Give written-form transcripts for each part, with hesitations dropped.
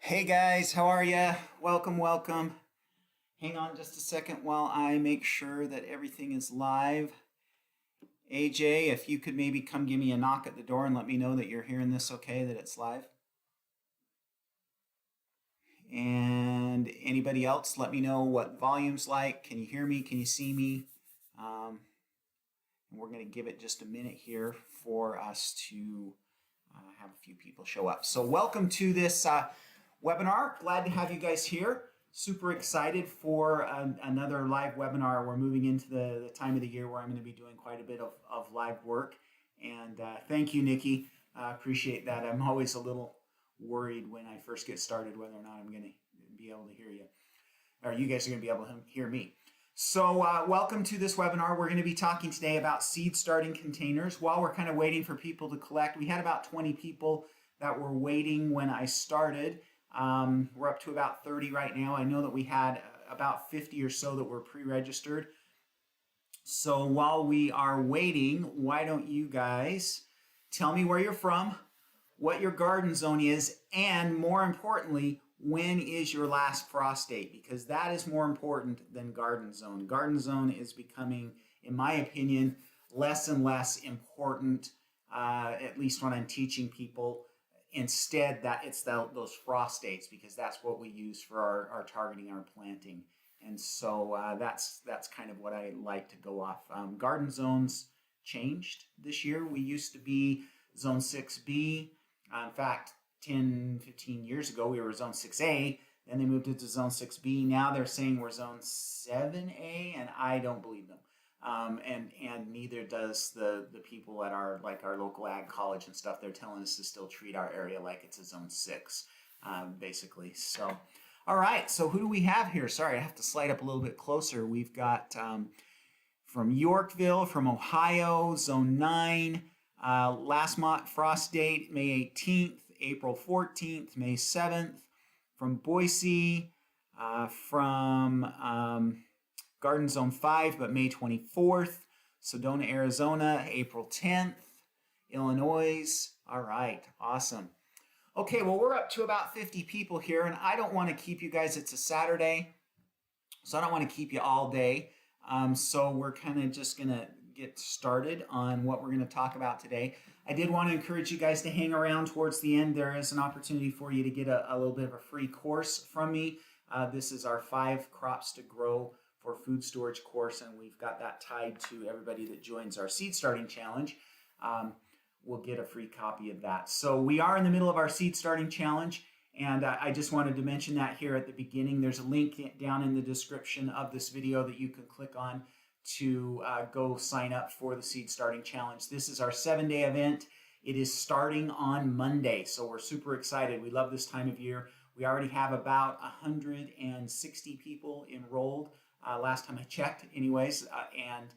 Hey guys, how are ya? Welcome, welcome. Hang on just a second while I make sure that everything is live. AJ, if you could maybe come give me a knock at the door and let me know that you're hearing this okay, that it's live. And anybody else, let me know what volume's like. Can you hear me? Can you see me? And we're going to give it just a minute here for us to have a few people show up. So welcome to this webinar. Glad to have you guys here. Super excited for another live webinar. We're moving into the time of the year where I'm going to be doing quite a bit of live work. And thank you, Nikki. Appreciate that. I'm always a little worried when I first get started whether or not I'm going to be able to hear you, or you guys are going to be able to hear me. So welcome to this webinar. We're going to be talking today about seed starting containers. While we're kind of waiting for people to collect, we had about 20 people that were waiting when I started. We're up to about 30 right now. I know that we had about 50 or so that were pre-registered. So while we are waiting, why don't you guys tell me where you're from, what your garden zone is, and more importantly, when is your last frost date? Because that is more important than garden zone. Garden zone is becoming, in my opinion, less and less important, at least when I'm teaching people. Instead, that it's those frost dates, because that's what we use for our targeting, our planting. And so that's kind of what I like to go off. Garden zones changed this year. We used to be zone 6B. In fact, 10, 15 years ago, we were zone 6A. Then they moved it to zone 6B. Now they're saying we're zone 7A, and I don't believe them. And neither does the people at our local ag college and stuff. They're telling us to still treat our area like it's a zone 6, basically. So, all right. So who do we have here? Sorry, I have to slide up a little bit closer. We've got from Yorkville, from Ohio, zone 9. Last frost date, May 18th, April 14th, May 7th. From Boise, from Garden Zone 5, but May 24th. Sedona, Arizona, April 10th. Illinois. All right, awesome. Okay, well, we're up to about 50 people here, and I don't want to keep you guys. It's a Saturday, so I don't want to keep you all day. So we're kind of just going to get started on what we're going to talk about today. I did want to encourage you guys to hang around towards the end. There is an opportunity for you to get a little bit of a free course from me. This is our 5 crops to grow for food storage course, and we've got that tied to everybody that joins our seed starting challenge. We'll get a free copy of that. So we are in the middle of our seed starting challenge, and I just wanted to mention that here at the beginning. There's a link down in the description of this video that you can click on to go sign up for the seed starting challenge. This is our 7-day event. It is starting on Monday, so we're super excited. We love this time of year. We already have about 160 people enrolled last time I checked anyways, and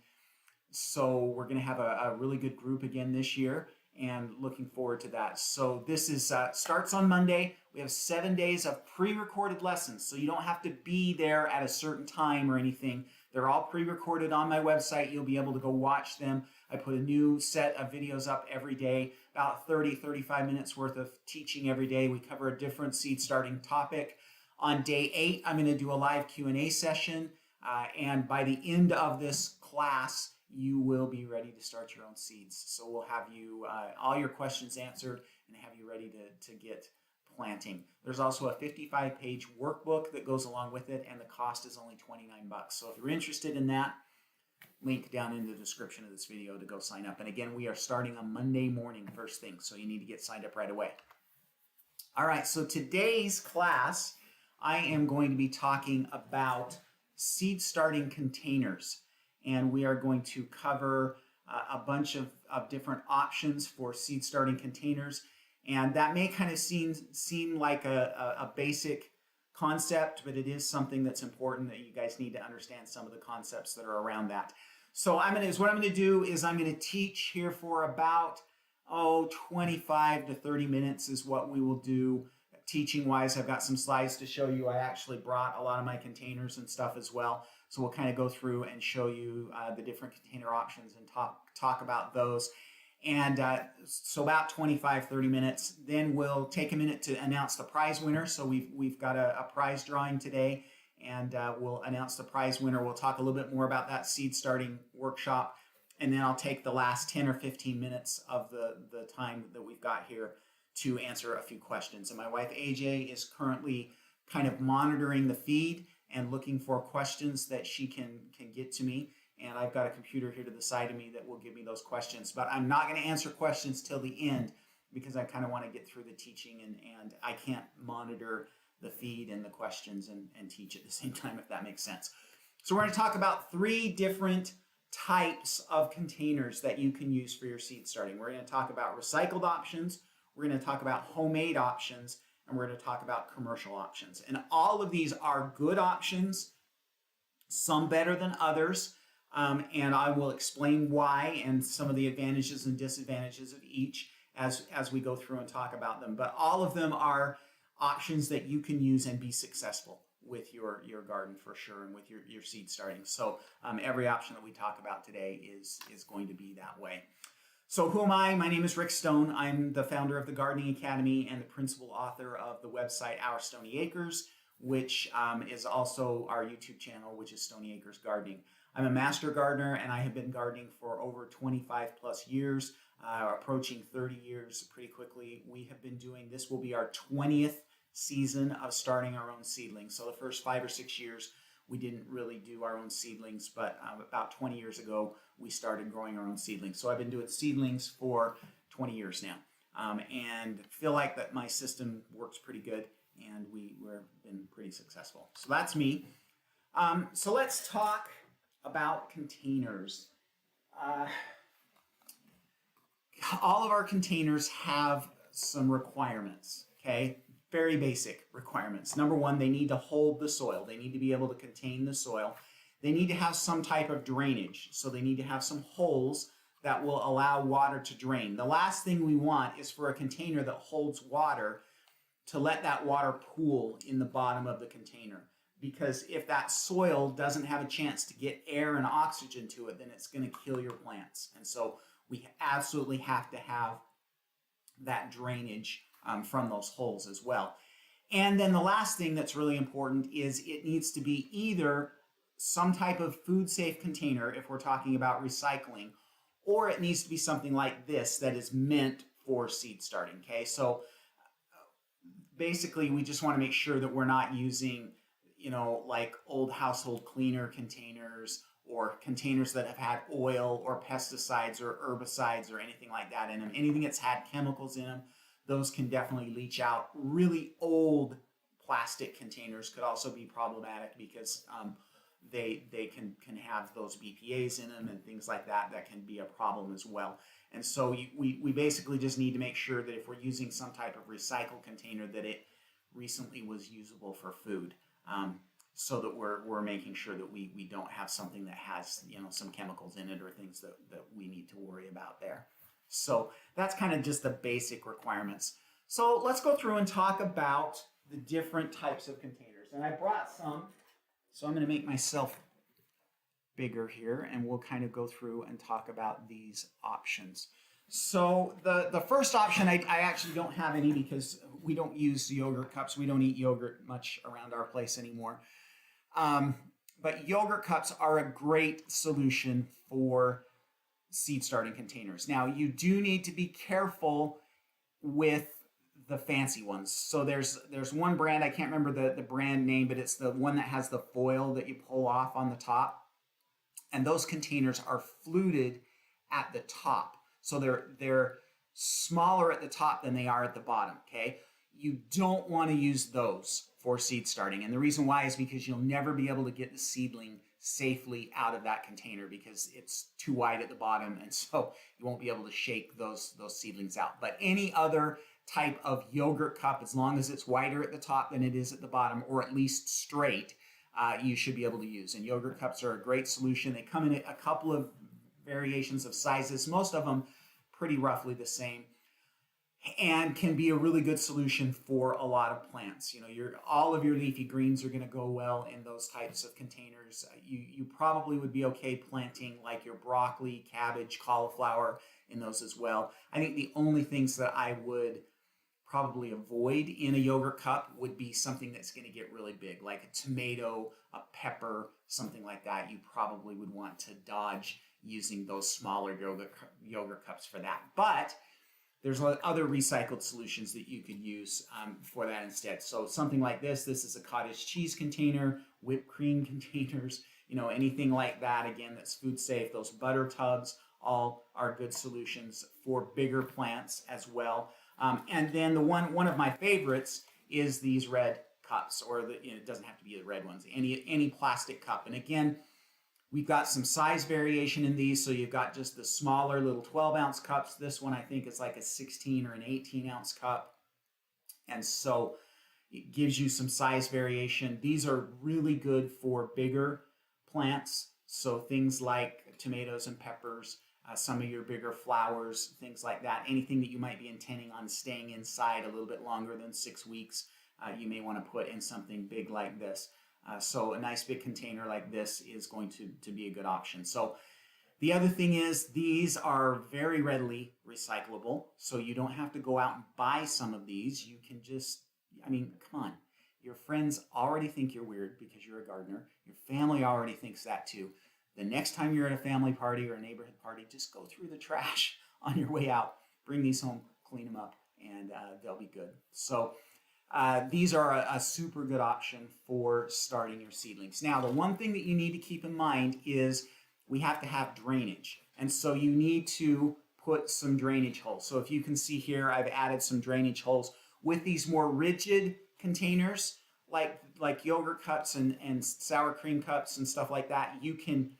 so we're going to have a really good group again this year, and looking forward to that. So this is starts on Monday. We have 7 days of pre-recorded lessons, so you don't have to be there at a certain time or anything. They're all pre-recorded on my website. You'll be able to go watch them. I put a new set of videos up every day, about 30-35 minutes worth of teaching every day. We cover a different seed starting topic. On day 8, I'm going to do a live Q&A session, and by the end of this class, you will be ready to start your own seeds. So we'll have you all your questions answered and have you ready to get planting. There's also a 55-page workbook that goes along with it, and the cost is only $29. So if you're interested in that, link down in the description of this video to go sign up. And again, we are starting on Monday morning first thing, so you need to get signed up right away. All right, so today's class, I am going to be talking about seed starting containers, and we are going to cover a bunch of different options for seed starting containers. And that may kind of seem like a basic concept, but it is something that's important that you guys need to understand some of the concepts that are around that. So what I'm going to do is I'm going to teach here for about 25 to 30 minutes is what we will do teaching wise. I've got some slides to show you. I actually brought a lot of my containers and stuff as well. So we'll kind of go through and show you the different container options and talk about those. And so about 25, 30 minutes. Then we'll take a minute to announce the prize winner. So we've got a prize drawing today, and we'll announce the prize winner. We'll talk a little bit more about that seed starting workshop. And then I'll take the last 10 or 15 minutes of the time that we've got here to answer a few questions. And my wife, AJ, is currently kind of monitoring the feed and looking for questions that she can get to me. And I've got a computer here to the side of me that will give me those questions. But I'm not going to answer questions till the end because I kind of want to get through the teaching, and I can't monitor the feed and the questions and teach at the same time, if that makes sense. So we're going to talk about 3 different types of containers that you can use for your seed starting. We're going to talk about recycled options, we're going to talk about homemade options, and we're going to talk about commercial options. And all of these are good options, some better than others. And I will explain why and some of the advantages and disadvantages of each as we go through and talk about them. But all of them are options that you can use and be successful with your garden for sure, and with your seed starting. So every option that we talk about today is going to be that way. So who am I? My name is Rick Stone. I'm the founder of the Gardening Academy and the principal author of the website Our Stoney Acres, which is also our YouTube channel, which is Stoney Acres Gardening. I'm a master gardener, and I have been gardening for over 25 plus years, approaching 30 years pretty quickly. We have been doing, this will be our 20th season of starting our own seedlings. So the first 5 or 6 years, we didn't really do our own seedlings, but about 20 years ago, we started growing our own seedlings. So I've been doing seedlings for 20 years now, and feel like that my system works pretty good, and we've been pretty successful. So that's me. So let's talk about containers. All of our containers have some requirements, okay? Very basic requirements. Number one, they need to hold the soil. They need to be able to contain the soil. They need to have some type of drainage. So they need to have some holes that will allow water to drain. The last thing we want is for a container that holds water to let that water pool in the bottom of the container. Because if that soil doesn't have a chance to get air and oxygen to it, then it's going to kill your plants. And so we absolutely have to have that drainage from those holes as well. And then the last thing that's really important is it needs to be either some type of food safe container if we're talking about recycling, or it needs to be something like this that is meant for seed starting. Okay, so basically we just want to make sure that we're not using, like old household cleaner containers or containers that have had oil or pesticides or herbicides or anything like that in them. Anything that's had chemicals in them, those can definitely leach out. Really old plastic containers could also be problematic because they can have those BPAs in them and things like that can be a problem as well. And so we basically just need to make sure that if we're using some type of recycled container that it recently was usable for food, so that we're making sure that we don't have something that has some chemicals in it or things that we need to worry about there. So that's kind of just the basic requirements. So let's go through and talk about the different types of containers. And I brought some, so I'm going to make myself bigger here, and we'll kind of go through and talk about these options. So the first option, I actually don't have any because we don't use yogurt cups. We don't eat yogurt much around our place anymore. But yogurt cups are a great solution for seed starting containers. Now, you do need to be careful with the fancy ones. So there's one brand, I can't remember the brand name, but it's the one that has the foil that you pull off on the top. And those containers are fluted at the top. So they're smaller at the top than they are at the bottom, okay? You don't want to use those for seed starting. And the reason why is because you'll never be able to get the seedling safely out of that container because it's too wide at the bottom, and so you won't be able to shake those seedlings out. But any other type of yogurt cup, as long as it's wider at the top than it is at the bottom, or at least straight, you should be able to use. And yogurt cups are a great solution. They come in a couple of variations of sizes, most of them pretty roughly the same. and can be a really good solution for a lot of plants. You know, all of your leafy greens are going to go well in those types of containers. You probably would be okay planting like your broccoli, cabbage, cauliflower in those as well. I think the only things that I would probably avoid in a yogurt cup would be something that's going to get really big, like a tomato, a pepper, something like that. You probably would want to dodge using those smaller yogurt cups for that. But there's other recycled solutions that you could use for that instead. So something like this is a cottage cheese container, whipped cream containers, you know, anything like that, again, that's food safe. Those butter tubs all are good solutions for bigger plants as well. And then the one of my favorites is these red cups, or it doesn't have to be the red ones, any plastic cup. And again, we've got some size variation in these. So you've got just the smaller little 12-ounce cups. This one I think is like a 16 or an 18-ounce cup. And so it gives you some size variation. These are really good for bigger plants. So things like tomatoes and peppers, some of your bigger flowers, things like that. Anything that you might be intending on staying inside a little bit longer than 6 weeks, you may want to put in something big like this. So a nice big container like this is going to be a good option. So the other thing is these are very readily recyclable. So you don't have to go out and buy some of these. You can just, I mean, come on. Your friends already think you're weird because you're a gardener. Your family already thinks that too. The next time you're at a family party or a neighborhood party, just go through the trash on your way out. Bring these home, clean them up, and they'll be good. So these are a super good option for starting your seedlings. Now, the one thing that you need to keep in mind is we have to have drainage. And so you need to put some drainage holes. So if you can see here, I've added some drainage holes. With these more rigid containers, like yogurt cups and sour cream cups and stuff like that, you can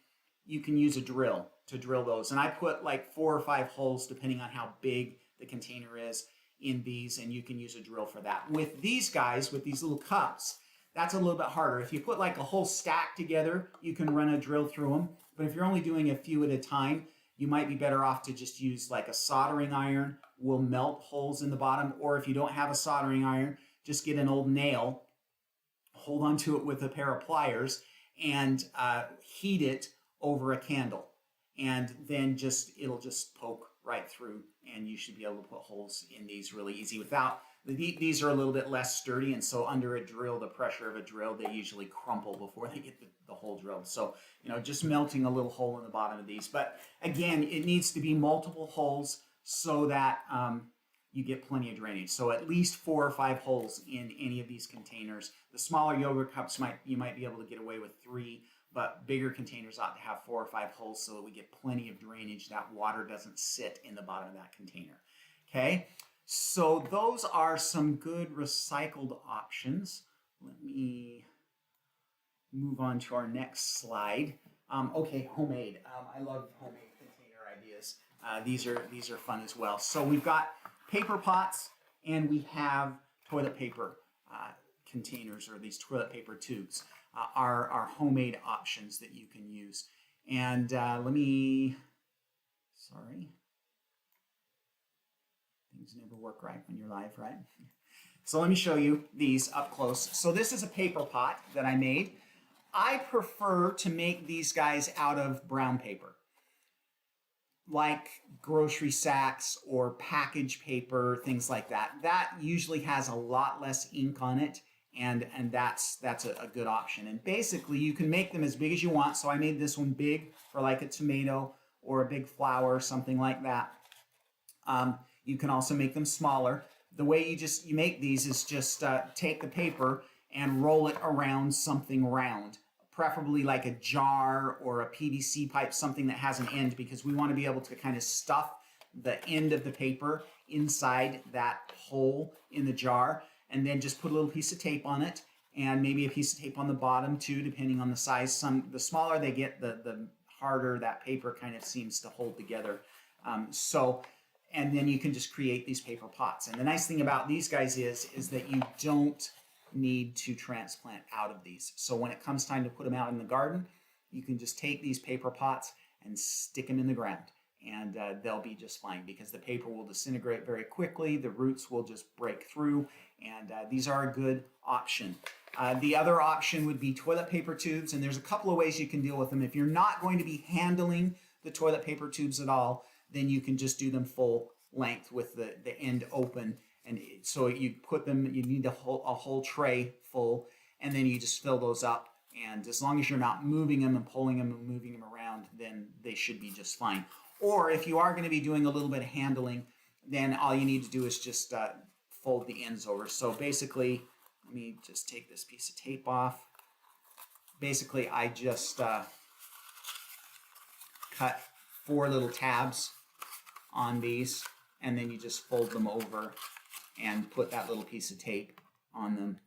use a drill to drill those. And I put like 4 or 5 holes depending on how big the container is in these, and you can use a drill for that. With these guys, with these little cups, that's a little bit harder. If you put like a whole stack together, you can run a drill through them. But if you're only doing a few at a time, you might be better off to just use like a soldering iron, will melt holes in the bottom. Or if you don't have a soldering iron, just get an old nail, hold onto it with a pair of pliers, and heat it over a candle. And then it'll just poke right through, and you should be able to put holes in these really easy. These are a little bit less sturdy, and so under a drill, the pressure of a drill, they usually crumple before they get the hole drilled. So, you know, just melting a little hole in the bottom of these. But again, it needs to be multiple holes so that you get plenty of drainage. So at least 4 or 5 holes in any of these containers. The smaller yogurt cups you might be able to get away with 3, but bigger containers ought to have 4 or 5 holes so that we get plenty of drainage. That water doesn't sit in the bottom of that container. Okay, so those are some good recycled options. Let me move on to our next slide. Okay, homemade. I love homemade container ideas. These are fun as well. So we've got paper pots, and we have toilet paper containers, or these toilet paper tubes. Are homemade options that you can use. And sorry. Things never work right when you're live, right? So let me show you these up close. So this is a paper pot that I made. I prefer to make these guys out of brown paper, like grocery sacks or package paper, things like that. That usually has a lot less ink on it, and that's a good option. And basically, you can make them as big as you want. So I made this one big for like a tomato or a big flower, something like that. You can also make them smaller. The way you make these is just take the paper and roll it around something round, preferably like a jar or a PVC pipe, something that has an end, because we want to be able to kind of stuff the end of the paper inside that hole in the jar, and then just put a little piece of tape on it, and maybe a piece of tape on the bottom too, depending on the size. The smaller they get, the harder that paper kind of seems to hold together. And then you can just create these paper pots. And the nice thing about these guys is that you don't need to transplant out of these. So when it comes time to put them out in the garden, you can just take these paper pots and stick them in the ground. and they'll be just fine because the paper will disintegrate very quickly. The roots will just break through, and these are a good option. The other option would be toilet paper tubes, and there's a couple of ways you can deal with them. If you're not going to be handling the toilet paper tubes at all, then you can just do them full length with the end open. And so you put them, you need a whole tray full, and then you just fill those up. And as long as you're not moving them and pulling them and moving them around, then they should be just fine. Or if you are going to be doing a little bit of handling, then all you need to do is just fold the ends over. So basically, let me just take this piece of tape off. Basically, I just cut 4 little tabs on these, and then you just fold them over and put that little piece of tape on them,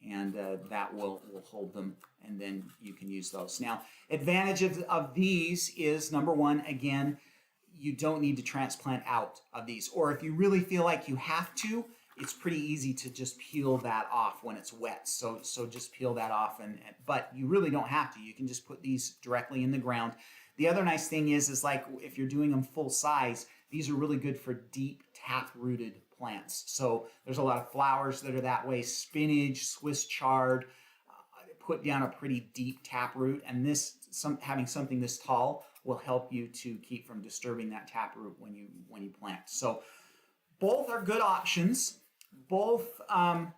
and that will hold them, and then you can use those. Now, advantage of these is, number one, again, you don't need to transplant out of these. Or if you really feel like you have to, it's pretty easy to just peel that off when it's wet. So just peel that off, but you really don't have to. You can just put these directly in the ground. The other nice thing is like if you're doing them full size, these are really good for deep tap-rooted plants. So there's a lot of flowers that are that way. Spinach, Swiss chard, put down a pretty deep taproot, and having something this tall will help you to keep from disturbing that taproot when you plant. So both are good options. Both are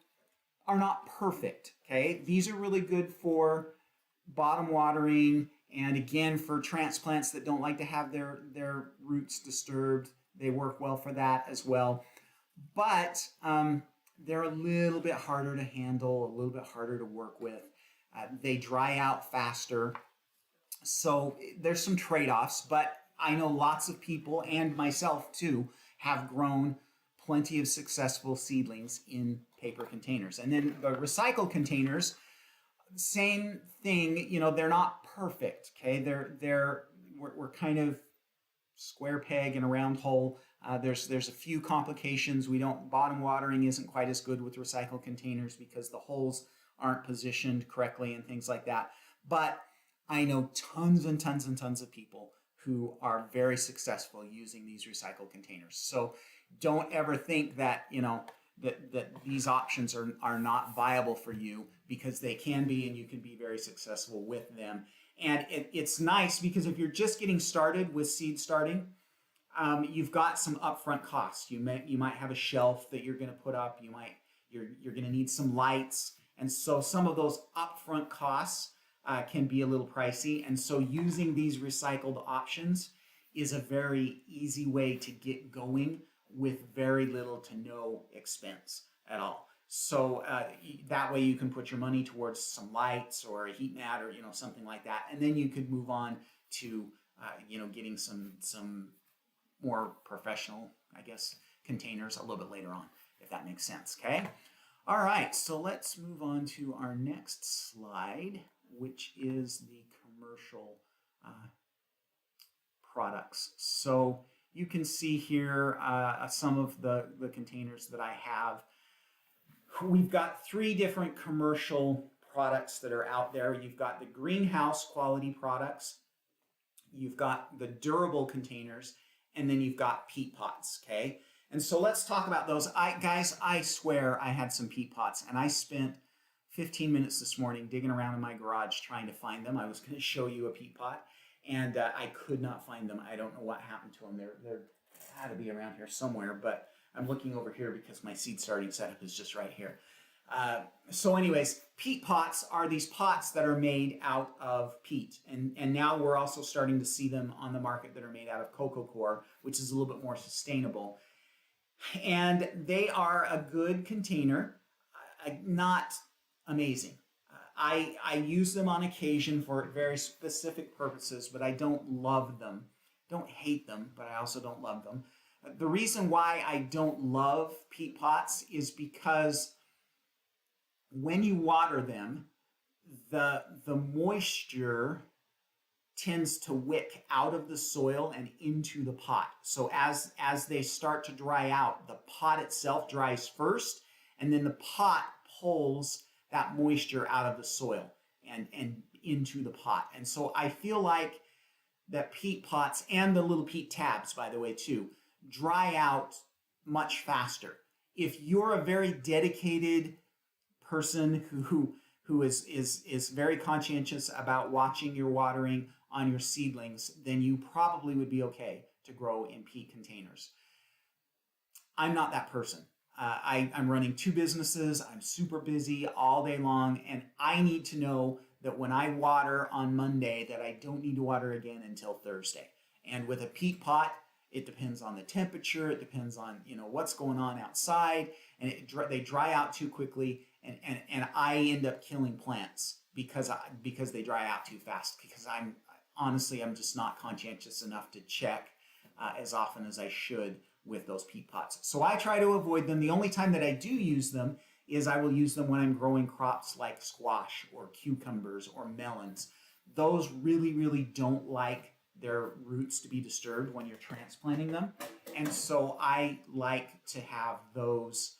not perfect. Okay, these are really good for bottom watering, and again for transplants that don't like to have their roots disturbed. They work well for that as well. But they're a little bit harder to handle, a little bit harder to work with. They dry out faster. So there's some trade-offs, but I know lots of people, and myself too, have grown plenty of successful seedlings in paper containers. And then the recycled containers, same thing, they're not perfect, okay? We're kind of square peg in a round hole. There's a few complications. Bottom watering isn't quite as good with recycled containers because the holes aren't positioned correctly and things like that. But I know tons and tons and tons of people who are very successful using these recycled containers. So don't ever think that, that these options are not viable for you, because they can be, and you can be very successful with them. And it's nice because if you're just getting started with seed starting, you've got some upfront costs. You might have a shelf that you're going to put up. You're going to need some lights, and so some of those upfront costs can be a little pricey. And so using these recycled options is a very easy way to get going with very little to no expense at all. So that way you can put your money towards some lights or a heat mat or something like that, and then you could move on to getting some more professional, I guess, containers a little bit later on, if that makes sense. Okay. All right. So let's move on to our next slide, which is the commercial products. So you can see here some of the containers that I have. We've got 3 different commercial products that are out there. You've got the greenhouse quality products, you've got the durable containers, and then you've got peat pots, okay? And so let's talk about those. Guys, I swear I had some peat pots, and I spent 15 minutes this morning digging around in my garage trying to find them. I was going to show you a peat pot, and I could not find them. I don't know what happened to them. They're had to be around here somewhere, but I'm looking over here because my seed starting setup is just right here. So anyways, peat pots are these pots that are made out of peat. And now we're also starting to see them on the market that are made out of coco coir, which is a little bit more sustainable. And they are a good container, not amazing. I use them on occasion for very specific purposes, but I don't love them. Don't hate them, but I also don't love them. The reason why I don't love peat pots is because when you water them, the moisture tends to wick out of the soil and into the pot. So as they start to dry out, the pot itself dries first, and then the pot pulls that moisture out of the soil and into the pot. And so I feel like that peat pots and the little peat tabs, by the way, too, dry out much faster. If you're a very dedicated person who is very conscientious about watching your watering on your seedlings, then you probably would be okay to grow in peat containers. I'm not that person. I'm running 2 businesses. I'm super busy all day long, and I need to know that when I water on Monday that I don't need to water again until Thursday. And with a peat pot, it depends on the temperature. It depends on what's going on outside, and they dry out too quickly, and I end up killing plants because they dry out too fast. Because I'm just not conscientious enough to check as often as I should with those peat pots. So I try to avoid them. The only time that I do use them is I will use them when I'm growing crops like squash or cucumbers or melons. Those really, really don't like their roots to be disturbed when you're transplanting them. And so I like to have those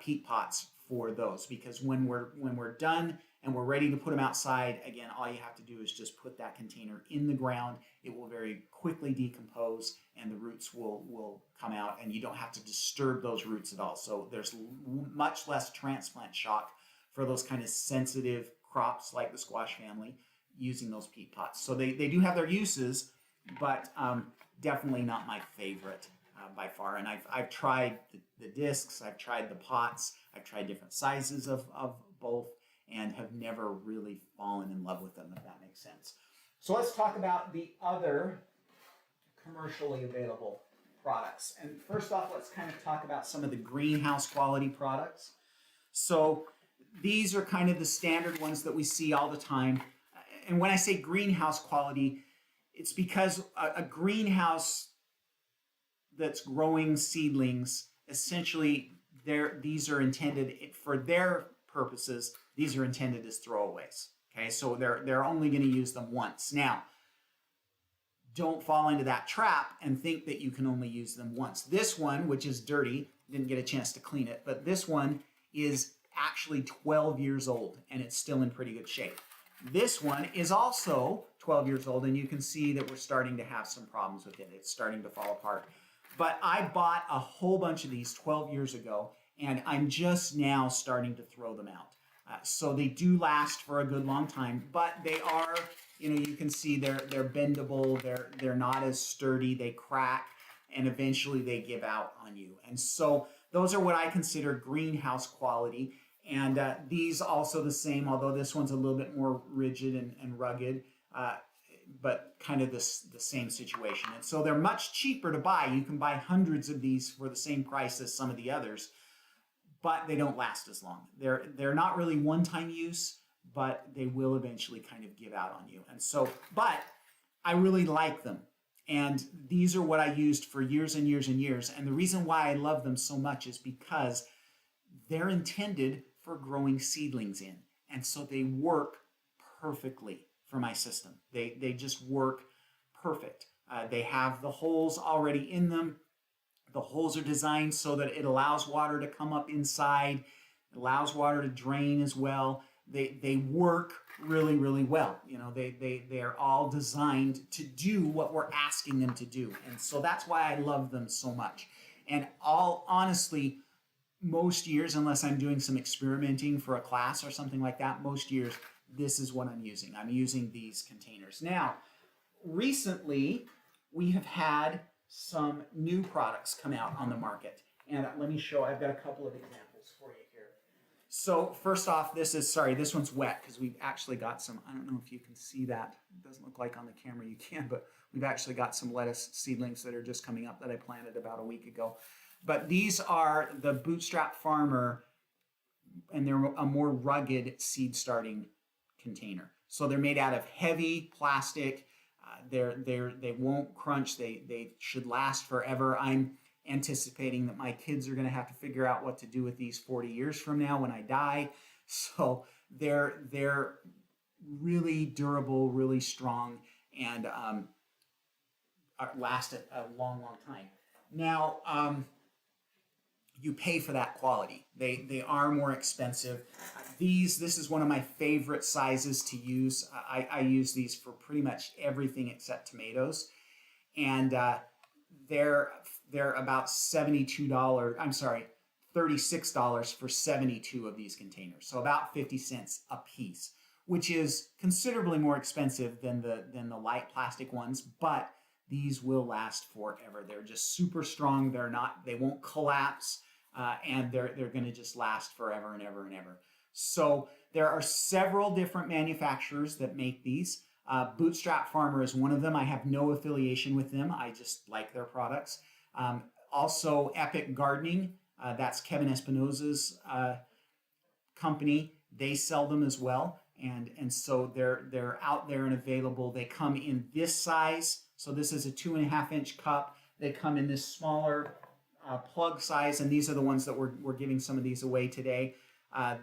peat pots for those, because when we're done and we're ready to put them outside, again, all you have to do is just put that container in the ground. It will very quickly decompose and the roots will come out, and you don't have to disturb those roots at all. So there's much less transplant shock for those kind of sensitive crops like the squash family using those peat pots. So they do have their uses, but definitely not my favorite by far. And I've tried the discs, I've tried the pots, I've tried different sizes of both, and have never really fallen in love with them, if that makes sense. So let's talk about the other commercially available products. And first off, let's kind of talk about some of the greenhouse quality products. So these are kind of the standard ones that we see all the time. And when I say greenhouse quality, it's because a greenhouse that's growing seedlings, essentially these are intended for their purposes. These are intended as throwaways. Okay, so they're only going to use them once. Now, don't fall into that trap and think that you can only use them once. This one, which is dirty, didn't get a chance to clean it, but this one is actually 12 years old and it's still in pretty good shape. This one is also 12 years old, and you can see that we're starting to have some problems with it. It's starting to fall apart. But I bought a whole bunch of these 12 years ago, and I'm just now starting to throw them out. So they do last for a good long time, but they are, you can see they're bendable, they're not as sturdy, they crack, and eventually they give out on you. And so those are what I consider greenhouse quality. And these also the same, although this one's a little bit more rigid and rugged, but kind of the same situation. And so they're much cheaper to buy. You can buy hundreds of these for the same price as some of the others, but they don't last as long. They're not really one-time use, but they will eventually kind of give out on you. And so, but I really like them. And these are what I used for years and years and years. And the reason why I love them so much is because they're intended for growing seedlings in. And so they work perfectly for my system. They just work perfect. They have the holes already in them. The holes are designed so that it allows water to come up inside. It allows water to drain as well. They work really, really well. They are all designed to do what we're asking them to do. And so that's why I love them so much. And honestly, most years, unless I'm doing some experimenting for a class or something like that, most years, this is what I'm using. I'm using these containers. Now, recently, we have had some new products come out on the market. And let me show, I've got a couple of examples for you here. So first off, this one's wet because we've actually got some, I don't know if you can see that. It doesn't look like on the camera you can, but we've actually got some lettuce seedlings that are just coming up that I planted about a week ago. But these are the Bootstrap Farmer, and they're a more rugged seed starting container. So they're made out of heavy plastic. They won't crunch. They should last forever. I'm anticipating that my kids are going to have to figure out what to do with these 40 years from now when I die. So they're really durable, really strong, and last a long, long time. Now, you pay for that quality. They are more expensive. This is one of my favorite sizes to use. I use these for pretty much everything except tomatoes, and they're about $72. I'm sorry, $36 for 72 of these containers. So about 50 cents a piece, which is considerably more expensive than the light plastic ones, but these will last forever. They're just super strong. They won't collapse, and they're going to just last forever and ever and ever. So there are several different manufacturers that make these. Bootstrap Farmer is one of them. I have no affiliation with them. I just like their products. Also, Epic Gardening. That's Kevin Espinosa's company. They sell them as well, and so they're out there and available. They come in this size. So this is a 2.5-inch cup. They come in this smaller plug size, and these are the ones that we're giving some of these away today.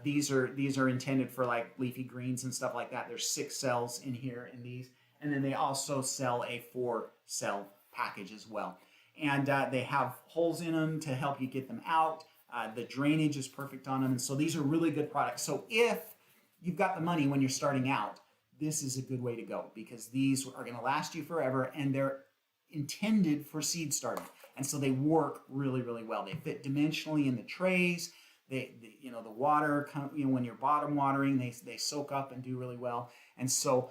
These are intended for like leafy greens and stuff like that. There's 6 cells in here in these, and then they also sell a 4-cell package as well. And they have holes in them to help you get them out. The drainage is perfect on them, and so these are really good products. So if you've got the money when you're starting out, this is a good way to go, because these are going to last you forever, and they're intended for seed starting, and so they work really, really well. They fit dimensionally in the trays. The water, when you're bottom watering, they soak up and do really well. And so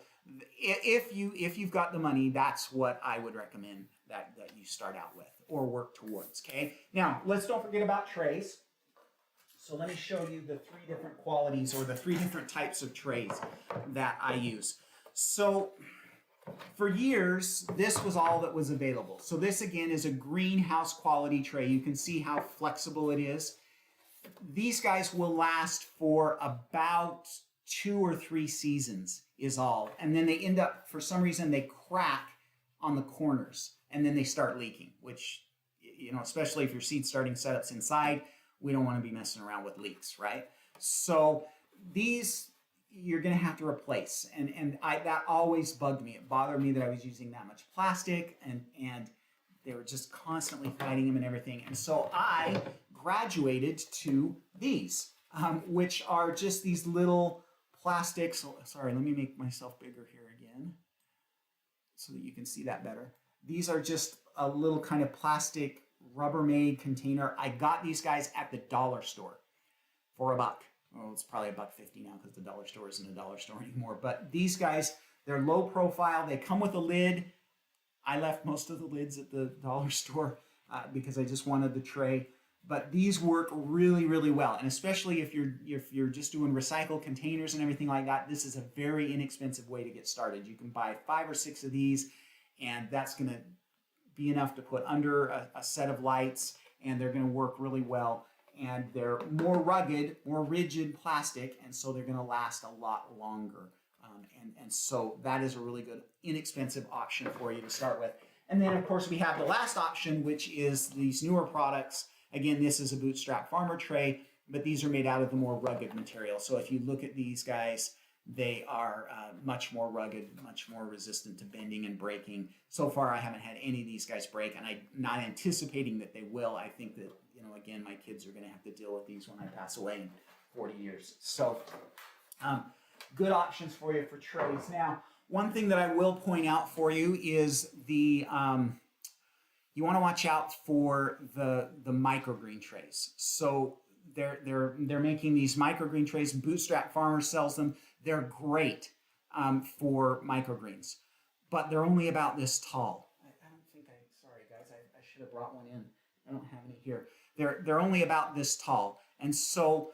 if you've got the money, that's what I would recommend that you start out with or work towards. Okay. Now don't forget about trays. So let me show you the 3 different qualities, or the 3 different types of trays that I use. So for years, this was all that was available. So this again is a greenhouse quality tray. You can see how flexible it is. These guys will last for about 2 or 3 seasons is all. And then they end up, for some reason, they crack on the corners, and then they start leaking, which, especially if your seed starting setup's inside, we don't want to be messing around with leaks, right? So these you're going to have to replace. And that always bugged me. It bothered me that I was using that much plastic, and they were just constantly fighting them and everything. And so I graduated to these, which are just these little plastics. Sorry, let me make myself bigger here again so that you can see that better. These are just a little kind of plastic Rubbermaid container. I got these guys at the dollar store for $1. Well, it's probably $1.50 now because the dollar store isn't a dollar store anymore. But these guys, they're low profile. They come with a lid. I left most of the lids at the dollar store because I just wanted the tray. But these work really, really well. And especially if you're just doing recycled containers and everything like that, this is a very inexpensive way to get started. You can buy 5 or 6 of these, and that's going to be enough to put under a set of lights, and they're going to work really well. And they're more rugged, more rigid plastic, and so they're going to last a lot longer. And so that is a really good, inexpensive option for you to start with. And then, of course, we have the last option, which is these newer products. Again, this is a Bootstrap Farmer tray, but these are made out of the more rugged material. So if you look at these guys, they are much more rugged, much more resistant to bending and breaking. So far, I haven't had any of these guys break, and I'm not anticipating that they will. I think that, again, my kids are going to have to deal with these when I pass away in 40 years. So good options for you for trays. Now, one thing that I will point out for you is you want to watch out for the microgreen trays. So they're making these microgreen trays. Bootstrap Farmer sells them. They're great for microgreens, but they're only about this tall. I don't think sorry guys, I should have brought one in. I don't have any here. They're only about this tall, and so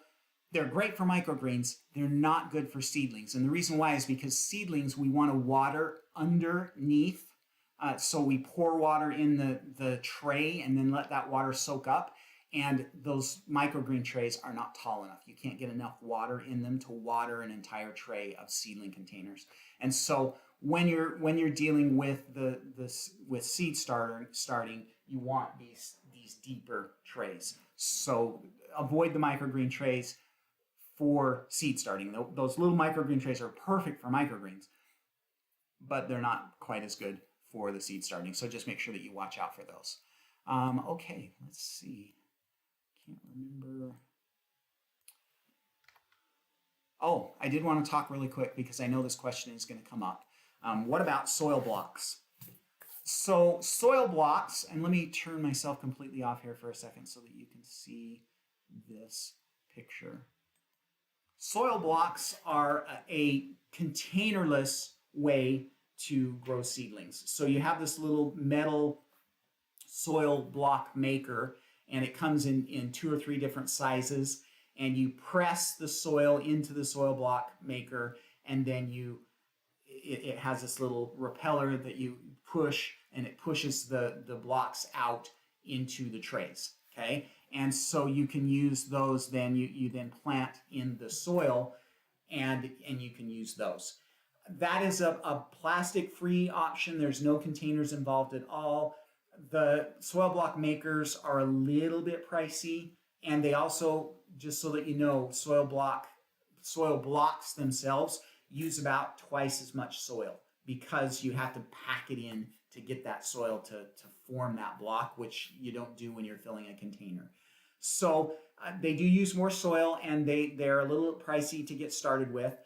they're great for microgreens. They're not good for seedlings, and the reason why is because seedlings we want to water underneath. So we pour water in the tray and then let that water soak up. And those microgreen trays are not tall enough. You can't get enough water in them to water an entire tray of seedling containers. And so when you're dealing with with seed starting, you want these deeper trays. So avoid the microgreen trays for seed starting. Those little microgreen trays are perfect for microgreens, but they're not quite as good for the seed starting. So just make sure that you watch out for those. Okay, let's see. can't remember. Oh, I did want to talk really quick because I know this question is going to come up. What about soil blocks? So soil blocks, and let me turn myself completely off here for a second so that you can see this picture. Soil blocks are a containerless way to grow seedlings. So you have this little metal soil block maker, and it comes in 2 or 3 different sizes, and you press the soil into the soil block maker, and then it has this little repeller that you push, and it pushes the blocks out into the trays, okay? And so you can use those, then you then plant in the soil, and you can use those. That is a plastic-free option. There's no containers involved at all. The soil block makers are a little bit pricey, and they also, just so that you know, soil blocks themselves use about twice as much soil because you have to pack it in to get that soil to form that block, which you don't do when you're filling a container. So they do use more soil, and they're a little pricey to get started with,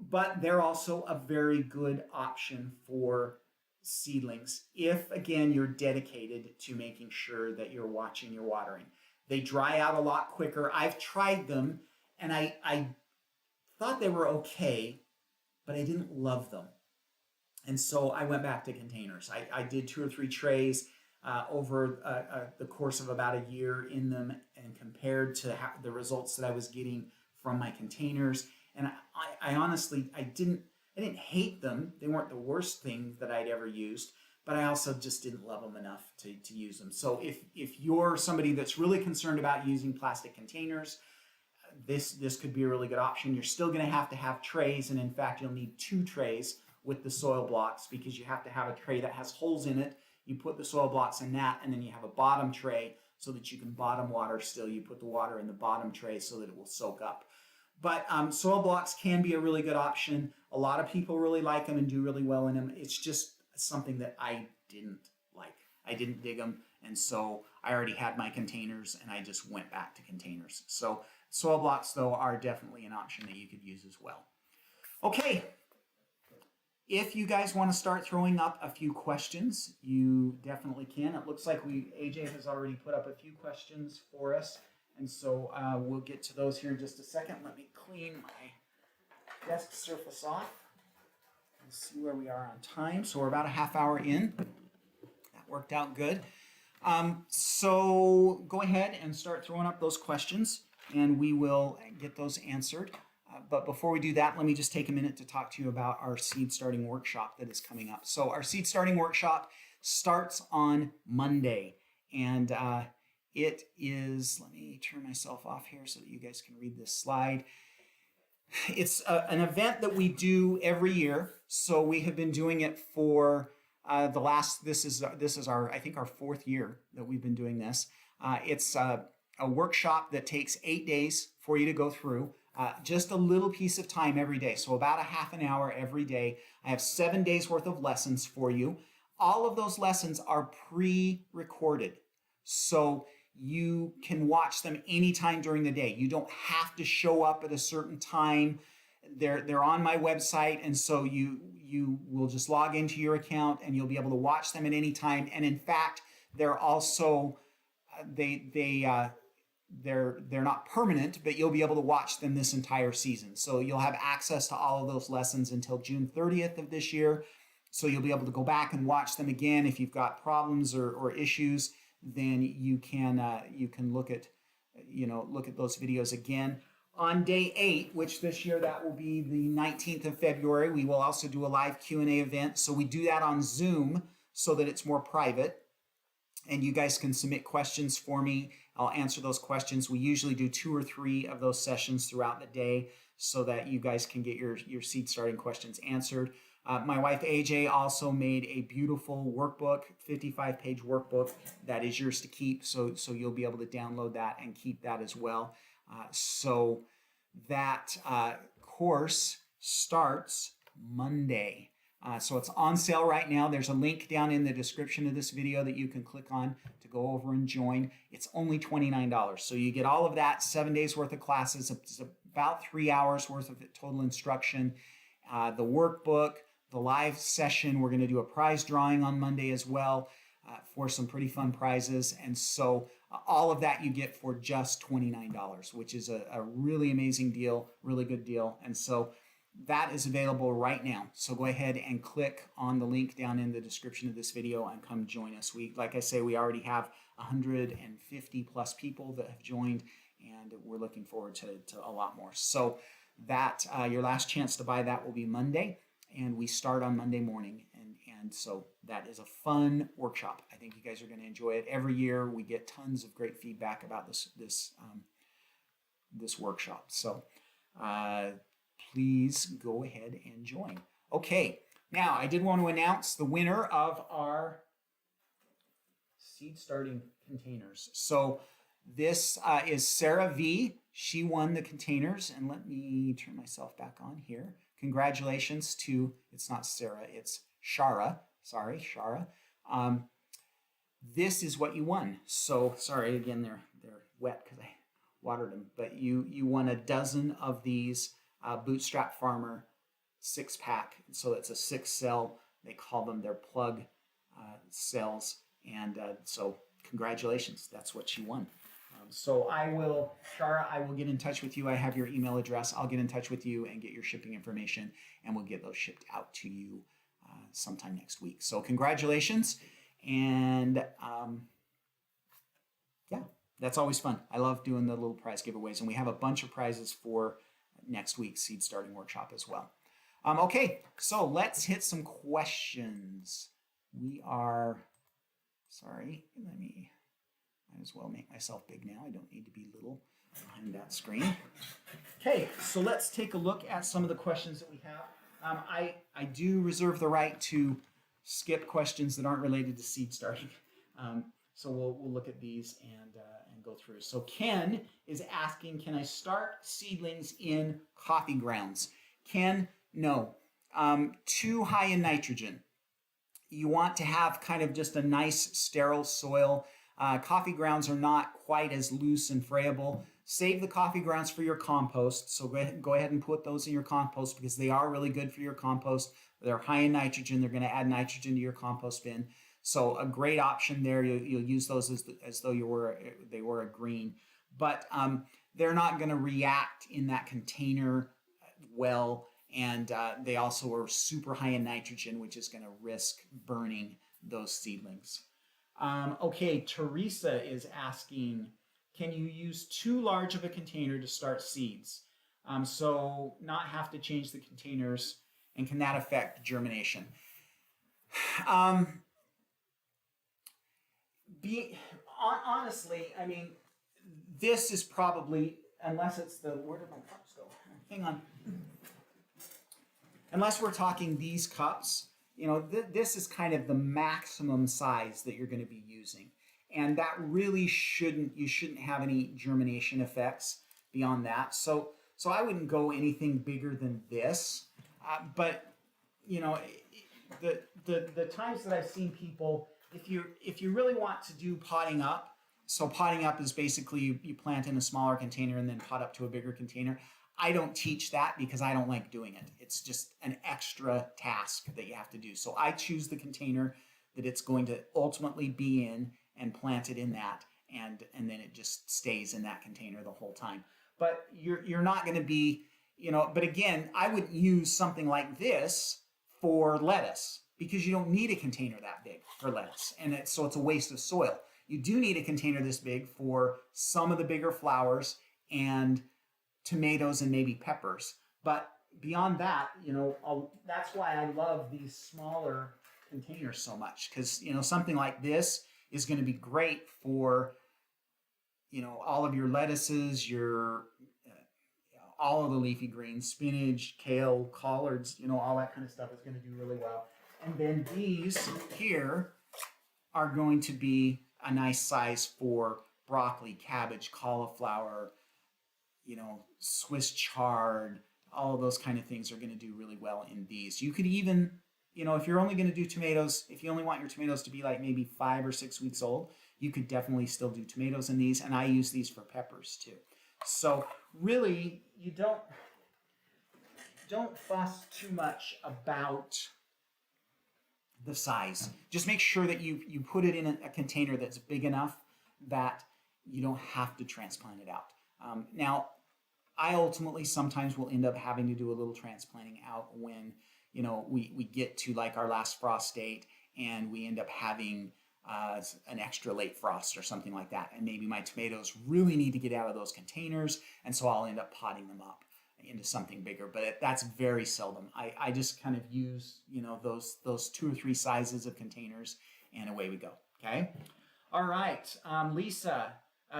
but they're also a very good option for seedlings if, again, you're dedicated to making sure that you're watching your watering. They dry out a lot quicker. I've tried them, and I thought they were okay, but I didn't love them. And so I went back to containers. I did 2 or 3 trays over the course of about a year in them, and compared to the results that I was getting from my containers. And I honestly, I didn't hate them. They weren't the worst thing that I'd ever used, but I also just didn't love them enough to use them. So if you're somebody that's really concerned about using plastic containers, this could be a really good option. You're still going to have trays, and in fact, you'll need 2 trays with the soil blocks because you have to have a tray that has holes in it. You put the soil blocks in that, and then you have a bottom tray so that you can bottom water still. You put the water in the bottom tray so that it will soak up. But soil blocks can be a really good option. A lot of people really like them and do really well in them. It's just something that I didn't like. I didn't dig them, and so I already had my containers, and I just went back to containers. So soil blocks, though, are definitely an option that you could use as well. Okay. If you guys want to start throwing up a few questions, you definitely can. It looks like AJ has already put up a few questions for us, and so we'll get to those here in just a second. Let me clean my desk surface off and see where we are on time. So we're about a half hour in. That worked out good. So go ahead and start throwing up those questions, and we will get those answered. But before we do that, let me just take a minute to talk to you about our seed starting workshop that is coming up. So our seed starting workshop starts on Monday, and it is, let me turn myself off here so that you guys can read this slide. It's an event that we do every year. So we have been doing it for this is our, I think, our 4th year that we've been doing this. It's a workshop that takes 8 days for you to go through. Just a little piece of time every day. So about a half an hour every day. I have 7 days worth of lessons for you. All of those lessons are pre-recorded. So you can watch them anytime during the day. You don't have to show up at a certain time. They're on my website, and so you will just log into your account and you'll be able to watch them at any time. And in fact, they're also they're not permanent, but you'll be able to watch them this entire season. So you'll have access to all of those lessons until June 30th of this year. So you'll be able to go back and watch them again. If you've got problems or issues, then you can look at those videos again. On day 8, which this year that will be the 19th of February, we will also do a live Q&A event. So we do that on Zoom so that it's more private. And you guys can submit questions for me. I'll answer those questions. We usually do 2 or 3 of those sessions throughout the day so that you guys can get your seed starting questions answered. My wife AJ also made a beautiful workbook, 55-page workbook that is yours to keep. So you'll be able to download that and keep that as well. So that course starts Monday. So it's on sale right now. There's a link down in the description of this video that you can click on to go over and join. It's only $29. So you get all of that, 7 days worth of classes. It's about 3 hours worth of total instruction. The workbook, the live session. We're going to do a prize drawing on Monday as well for some pretty fun prizes. And so all of that you get for just $29, which is a really amazing deal, really good deal. And so that is available right now. So go ahead and click on the link down in the description of this video and come join us. Like I say, we already have 150 plus people that have joined, and we're looking forward to a lot more. So that your last chance to buy that will be Monday, and we start on Monday morning. And so that is a fun workshop. I think you guys are going to enjoy it. Every year we get tons of great feedback about this workshop. So please go ahead and join. Okay, now I did want to announce the winner of our seed starting containers. So this is Sarah V. She won the containers, and let me turn myself back on here. Congratulations to, it's not Sarah, it's Shara. Sorry, Shara. This is what you won. So sorry again, they're wet because I watered them. But you won a dozen of these Bootstrap Farmer 6-pack. So it's a 6-cell. They call them their plug cells. And so congratulations. That's what you won. So Shara, I will get in touch with you. I have your email address. I'll get in touch with you and get your shipping information, and we'll get those shipped out to you sometime next week. So congratulations. And yeah, that's always fun. I love doing the little prize giveaways, and we have a bunch of prizes for next week's seed starting workshop as well. Okay, so let's hit some questions. Might as well make myself big now. I don't need to be little behind that screen. Okay, so let's take a look at some of the questions that we have. I do reserve the right to skip questions that aren't related to seed starting. So we'll look at these and go through. So Ken is asking, can I start seedlings in coffee grounds? Ken, no. Too high in nitrogen. You want to have kind of just a nice sterile soil. Coffee grounds are not quite as loose and friable. Save the coffee grounds for your compost. So go ahead and put those in your compost because they are really good for your compost. They're high in nitrogen. They're going to add nitrogen to your compost bin. So a great option there. You'll use those as though they were a green. But they're not going to react in that container well. And they also are super high in nitrogen, which is going to risk burning those seedlings. Okay, Teresa is asking, can you use too large of a container to start seeds? So not have to change the containers, and can that affect germination? Honestly, I mean, this is probably, unless it's where did my cups go? Hang on. Unless we're talking these cups, this is kind of the maximum size that you're going to be using. And that really you shouldn't have any germination effects beyond that. So I wouldn't go anything bigger than this. But, the times that I've seen people, if you really want to do potting up, so potting up is basically you plant in a smaller container and then pot up to a bigger container. I don't teach that because I don't like doing it. It's just an extra task that you have to do. So I choose the container that it's going to ultimately be in and plant it in that, and then it just stays in that container the whole time. But you're not going to be, but again, I wouldn't use something like this for lettuce because you don't need a container that big for lettuce, and so it's a waste of soil. You do need a container this big for some of the bigger flowers and tomatoes and maybe peppers. But beyond that, that's why I love these smaller containers so much, because something like this is going to be great for all of your lettuces, your all of the leafy greens, spinach, kale, collards, all that kind of stuff is going to do really well. And then these here are going to be a nice size for broccoli, cabbage, cauliflower, Swiss chard, all of those kind of things are going to do really well in these. You could even if you're only going to do tomatoes, if you only want your tomatoes to be like maybe 5 or 6 weeks old, you could definitely still do tomatoes in these. And I use these for peppers too. So really, you don't fuss too much about the size. Just make sure that you put it in a container that's big enough that you don't have to transplant it out. Now, I ultimately sometimes will end up having to do a little transplanting out when we get to like our last frost date and we end up having an extra late frost or something like that, and maybe my tomatoes really need to get out of those containers, and so I'll end up potting them up into something bigger. But that's very seldom. I just kind of use those 2 or 3 sizes of containers, and away we go. Okay. All right, Lisa.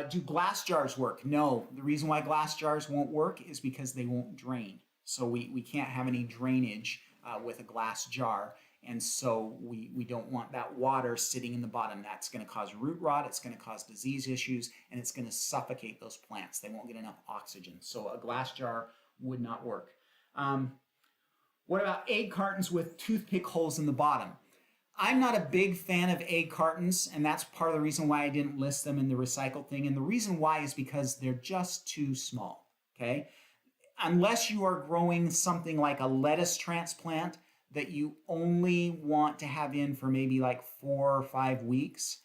Do glass jars work? No. The reason why glass jars won't work is because they won't drain. So we can't have any drainage with a glass jar. And so we don't want that water sitting in the bottom. That's going to cause root rot. It's going to cause disease issues, and it's going to suffocate those plants. They won't get enough oxygen. So a glass jar would not work. What about egg cartons with toothpick holes in the bottom? I'm not a big fan of egg cartons, and that's part of the reason why I didn't list them in the recycle thing. And the reason why is because they're just too small, okay? Unless you are growing something like a lettuce transplant that you only want to have in for maybe like 4 or 5 weeks,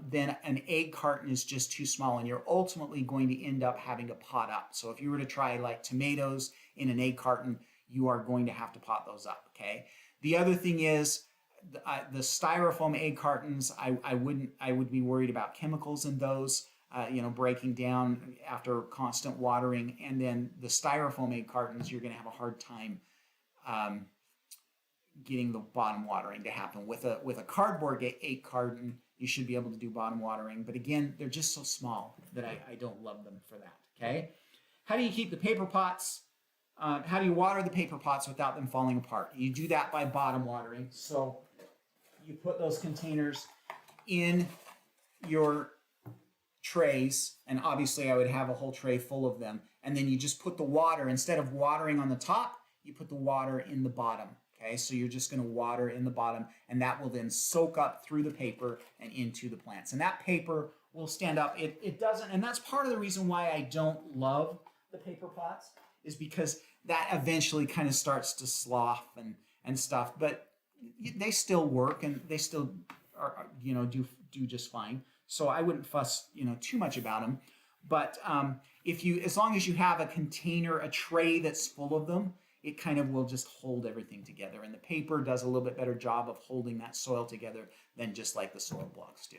then an egg carton is just too small, and you're ultimately going to end up having to pot up. So if you were to try like tomatoes in an egg carton, you are going to have to pot those up, okay? The other thing is, the styrofoam egg cartons, I would be worried about chemicals in those, breaking down after constant watering. And then the styrofoam egg cartons, you're going to have a hard time getting the bottom watering to happen. With a cardboard egg carton, you should be able to do bottom watering. But again, they're just so small that I don't love them for that. Okay. How do you keep the paper pots? How do you water the paper pots without them falling apart? You do that by bottom watering. So you put those containers in your trays, and obviously I would have a whole tray full of them, and then you just put the water, instead of watering on the top, you put the water in the bottom. Okay, so you're just going to water in the bottom, and that will then soak up through the paper and into the plants, and that paper will stand up. It doesn't, and that's part of the reason why I don't love the paper pots, is because that eventually kind of starts to slough and stuff. But they still work, and they still are do just fine. So I wouldn't fuss too much about them. But as long as you have a container, a tray that's full of them, it kind of will just hold everything together. And the paper does a little bit better job of holding that soil together than just like the soil blocks do.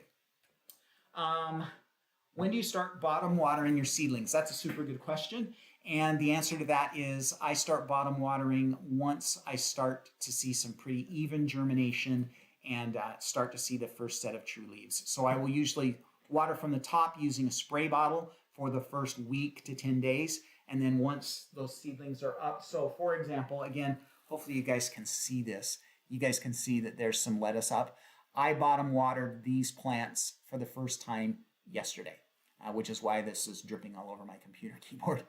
When do you start bottom watering your seedlings? That's a super good question. And the answer to that is I start bottom watering once I start to see some pretty even germination and start to see the first set of true leaves. So I will usually water from the top using a spray bottle for the first week to 10 days. And then once those seedlings are up, so for example, again, hopefully you guys can see this. You guys can see that there's some lettuce up. I bottom watered these plants for the first time yesterday, which is why this is dripping all over my computer keyboard.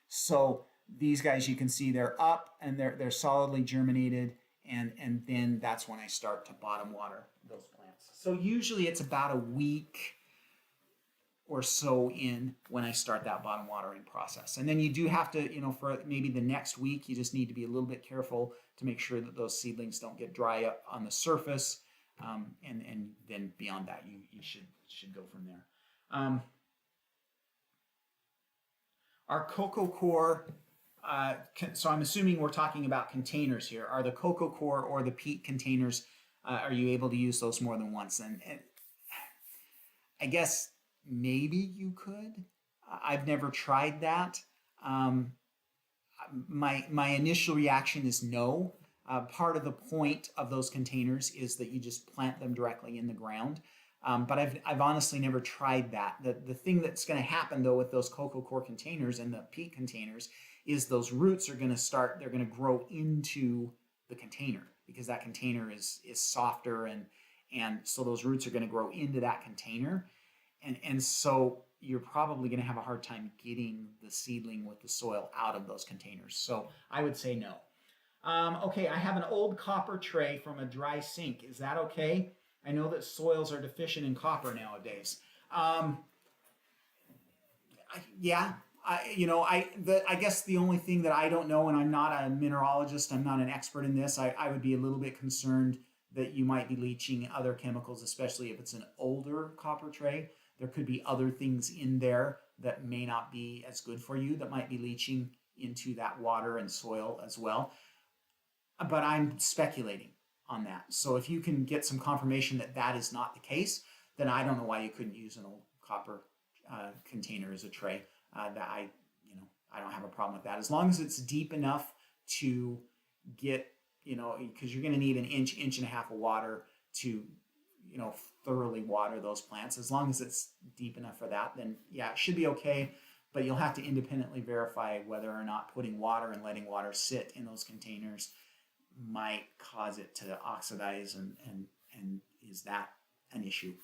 So these guys, you can see they're up and they're solidly germinated, and then that's when I start to bottom water those plants. So usually it's about a week or so in when I start that bottom watering process. And then you do have to, for maybe the next week, you just need to be a little bit careful to make sure that those seedlings don't get dry up on the surface. And then beyond that, you should go from there. Our cocoa core, so I'm assuming we're talking about containers here. Are the cocoa core or the peat containers, are you able to use those more than once? And I guess maybe you could. I've never tried that. My initial reaction is no. Part of the point of those containers is that you just plant them directly in the ground. But I've honestly never tried that. The thing that's going to happen though with those cocoa core containers and the peat containers is those roots are going to they're going to grow into the container because that container is softer, and so those roots are going to grow into that container. And so you're probably going to have a hard time getting the seedling with the soil out of those containers. So I would say no. Okay, I have an old copper tray from a dry sink. Is that okay? I know that soils are deficient in copper nowadays. Um, yeah, I guess the only thing that I don't know, and I'm not a mineralogist, I'm not an expert in this. I would be a little bit concerned that you might be leaching other chemicals, especially if it's an older copper tray. There could be other things in there that may not be as good for you that might be leaching into that water and soil as well. But I'm speculating on that. So if you can get some confirmation that that is not the case, then I don't know why you couldn't use an old copper container as a tray. That I don't have a problem with that as long as it's deep enough to get, because you're going to need an inch and a half of water to, thoroughly water those plants. As long as it's deep enough for that, then yeah, it should be okay. But you'll have to independently verify whether or not putting water and letting water sit in those containers might cause it to oxidize, and is that an issue?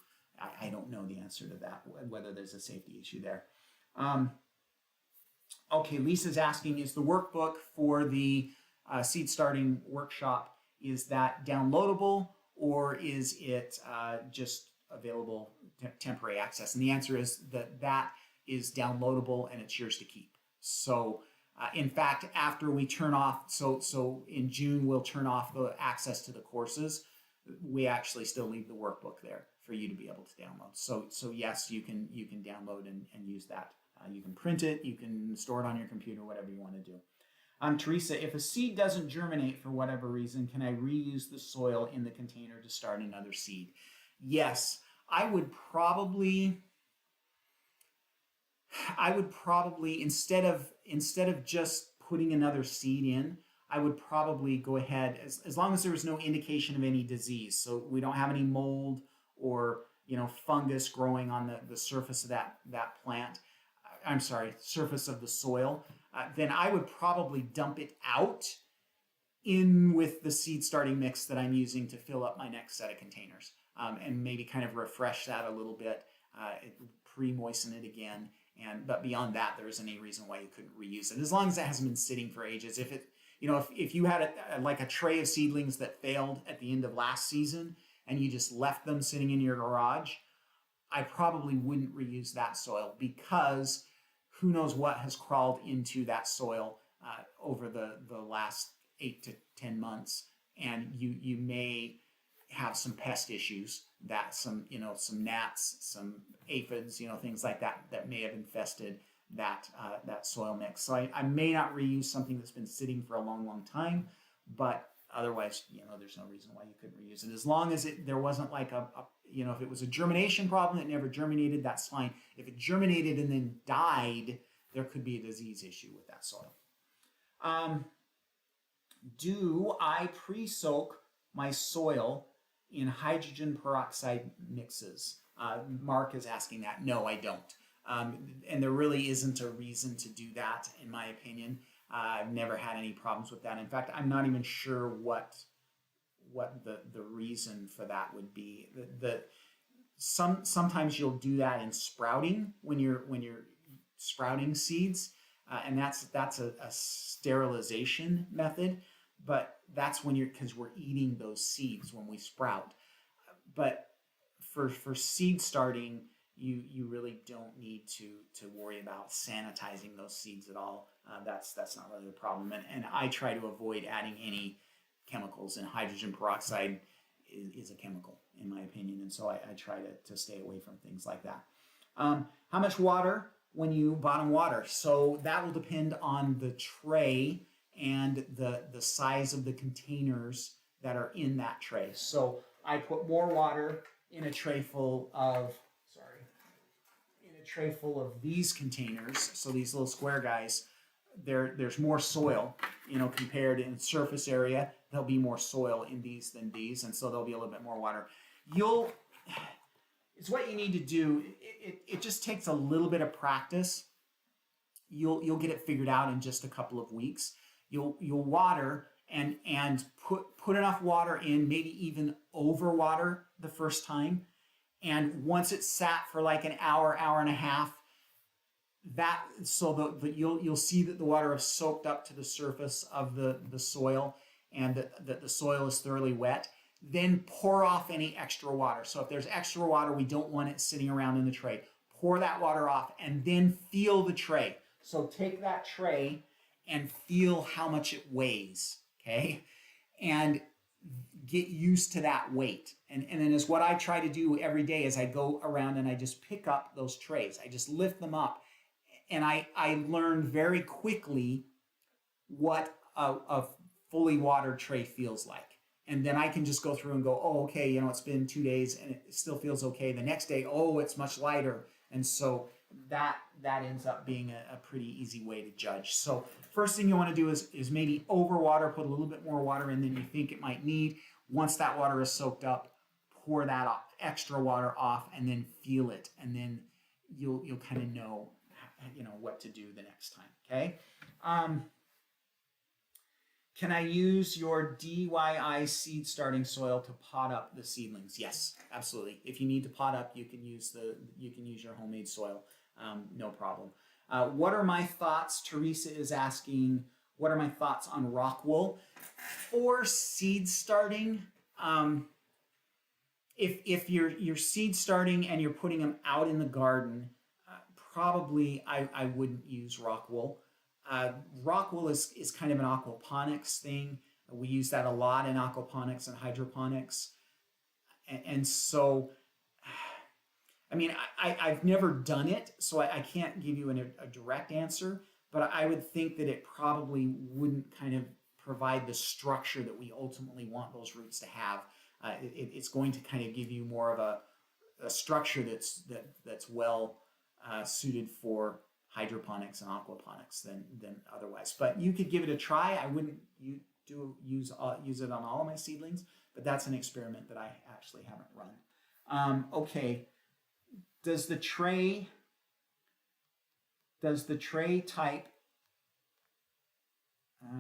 I don't know the answer to that, whether there's a safety issue there. Okay, Lisa's asking, is the workbook for the seed starting workshop, is that downloadable, or is it just available temporary access? And the answer is that is downloadable and it's yours to keep. So in fact, after we turn off, so in June we'll turn off the access to the courses. We actually still leave the workbook there for you to be able to download. So yes, you can download and use that. You can print it, you can store it on your computer, whatever you want to do. Teresa, if a seed doesn't germinate for whatever reason, can I reuse the soil in the container to start another seed? Yes, I would probably instead of just putting another seed in, I would probably go ahead, as long as there was no indication of any disease. So we don't have any mold or fungus growing on the surface of that plant. I'm sorry, surface of the soil. Then I would probably dump it out in with the seed starting mix that I'm using to fill up my next set of containers, and maybe kind of refresh that a little bit, pre-moisten it again. But beyond that, there isn't any reason why you couldn't reuse it, as long as it hasn't been sitting for ages. If you had like a tray of seedlings that failed at the end of last season and you just left them sitting in your garage, I probably wouldn't reuse that soil, because who knows what has crawled into that soil over the last 8 to 10 months, and you may have some pest issues, that some gnats, some aphids, things like that may have infested that soil mix. So I may not reuse something that's been sitting for a long time, but otherwise, there's no reason why you couldn't reuse it, as long as there wasn't like if it was a germination problem that never germinated, that's fine. If it germinated and then died, there could be a disease issue with that soil. Do I pre-soak my soil in hydrogen peroxide mixes? Mark is asking that. No, I don't. And there really isn't a reason to do that, in my opinion. I've never had any problems with that. In fact, I'm not even sure what the reason for that would be. Sometimes you'll do that in sprouting when you're sprouting seeds, and that's a sterilization method. But that's because we're eating those seeds when we sprout. But for seed starting, you really don't need to worry about sanitizing those seeds at all. That's not really a problem. And I try to avoid adding any chemicals, and hydrogen peroxide is a chemical, in my opinion. And so I try to stay away from things like that. How much water when you bottom water? So that will depend on the tray and the size of the containers that are in that tray. So I put more water in a tray full of these containers. So these little square guys, there's more soil, compared in surface area. There'll be more soil in these than these, and so there'll be a little bit more water. It's what you need to do. It just takes a little bit of practice. You'll get it figured out in just a couple of weeks. You'll water and put enough water in, maybe even over water the first time. And once it's sat for like an hour and a half, you'll see that the water has soaked up to the surface of the soil, and that the soil is thoroughly wet, then pour off any extra water. So if there's extra water, we don't want it sitting around in the tray. Pour that water off and then feel the tray. So take that tray and feel how much it weighs, okay? And get used to that weight. And then is what I try to do every day is I go around and I just pick up those trays. I just lift them up. And I learn very quickly what a fully watered tray feels like. And then I can just go through and go, oh, okay, it's been 2 days and it still feels okay. The next day, oh, it's much lighter. And so that ends up being a pretty easy way to judge. So first thing you want to do is maybe overwater, put a little bit more water in than you think it might need. Once that water is soaked up, pour that extra water off and then feel it. And then you'll kind of know what to do the next time, okay? Can I use your DIY seed starting soil to pot up the seedlings? Yes, absolutely. If you need to pot up, you can use your homemade soil. No problem. What are my thoughts? Teresa is asking, what are my thoughts on rock wool? For seed starting, if you're seed starting and you're putting them out in the garden, probably I wouldn't use rock wool. Rock wool is kind of an aquaponics thing. We use that a lot in aquaponics and hydroponics. And so, I mean, I've never done it, so I can't give you a direct answer, but I would think that it probably wouldn't kind of provide the structure that we ultimately want those roots to have. It's going to kind of give you more of a structure that's well suited for hydroponics and aquaponics than otherwise. But you could give it a try. I wouldn't use it on all of my seedlings, but that's an experiment that I actually haven't run. Okay. Does the tray type,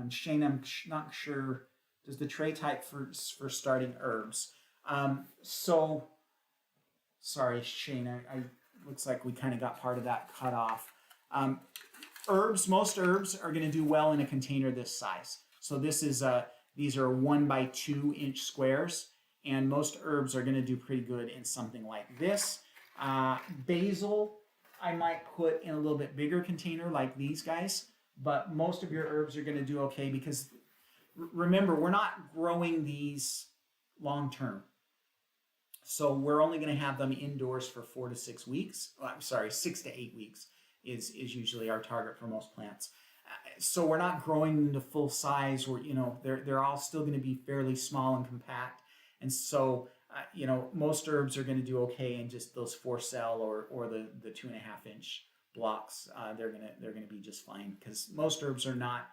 Shane, I'm not sure, does the tray type for starting herbs? So, sorry, Shane, I looks like we kind of got part of that cut off. Most herbs are going to do well in a container this size. So these are 1 by 2 inch squares, and most herbs are going to do pretty good in something like this. Basil, I might put in a little bit bigger container like these guys, but most of your herbs are going to do okay because remember, we're not growing these long term. So we're only going to have them indoors for 4 to 6 weeks. 6 to 8 weeks is usually our target for most plants. So we're not growing them to full size. They're all still going to be fairly small and compact. And so, most herbs are going to do okay in just those 4 cell or the 2.5 inch blocks. They're going to be just fine because most herbs are not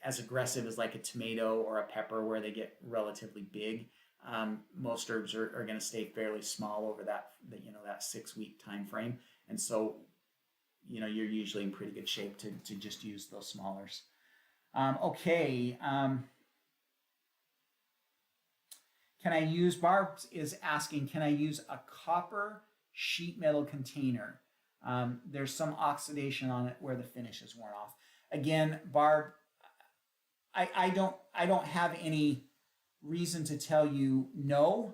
as aggressive as like a tomato or a pepper where they get relatively big. Most herbs are going to stay fairly small over that 6 week time frame. And so, you're usually in pretty good shape to just use those smallers. Okay. Barb is asking, can I use a copper sheet metal container? There's some oxidation on it where the finish is worn off. Again, Barb, I don't have any reason to tell you no.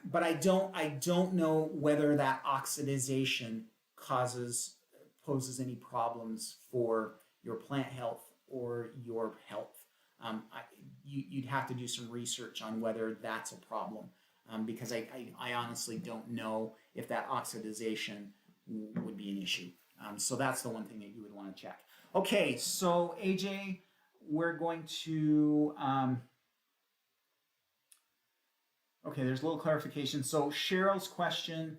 But I don't know whether that oxidization poses any problems for your plant health or your health. You'd have to do some research on whether that's a problem because I honestly don't know if that oxidization would be an issue. So that's the one thing that you would want to check. Okay, so AJ, we're going to... Okay, there's a little clarification. So Cheryl's question